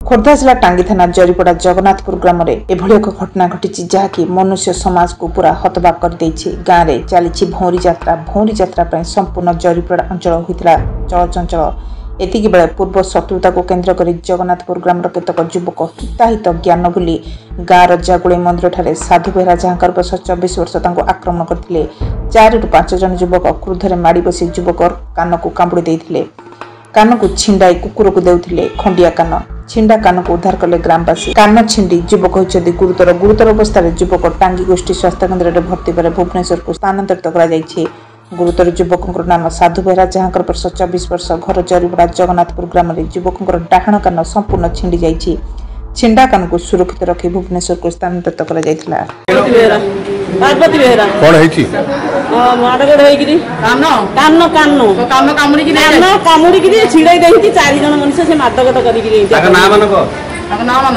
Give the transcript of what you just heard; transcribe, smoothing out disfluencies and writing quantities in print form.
खोर्धा जिला टांगी थाना जरीपड़ा जगन्नाथपुर ग्राम में एभली एक घटना घटी जहाँकि मनुष्य समाज को पूरा हतबाक कर गाँव में चली भौरी यात्रा संपूर्ण जरीपड़ा अंचल होता चलचंचल। एतिकी बेले पूर्व शत्रुता को केन्द्र कर जगन्नाथपुर ग्राम केतक युवक हिताहित ज्ञान भूली गाँव जागुड़ी मंदिर ठारे साधु बेहरा जहाँकर बयस 24 वर्ष आक्रमण करते 4 ରୁ 5 जन युवक क्रोधरे माड़ी बसी युवक कान को कामुड़ी देते कान को छिंडाई कुकुर को देउथिले खंडिया कान छिंडा कान को उद्धार कले ग्रामवासी कान छिंडी युवक होइछथि गुरुतर अवस्था युवक टांगी गोष्ठी स्वास्थ्य केन्द्र में भर्ती पर भुवनेश्वर को स्थानांतरित कर गुरुतर युवक नाम साधु बेहरा जहाँकर वर्ष 24 वर्ष घर जरीपड़ा जगन्नाथपुर ग्राम में युवक डाहाण कान संपूर्ण छिंडी जाइछि छिंडा कान को सुरक्षित रखी भुवनेश्वर को स्थानांतरित कर पार्वती बेहरा कौन है छी माडगड होइगिरी कान कामुड़ी छिड़ाई देही 4 जन मनुष्य से माडगड करिगिरी नाम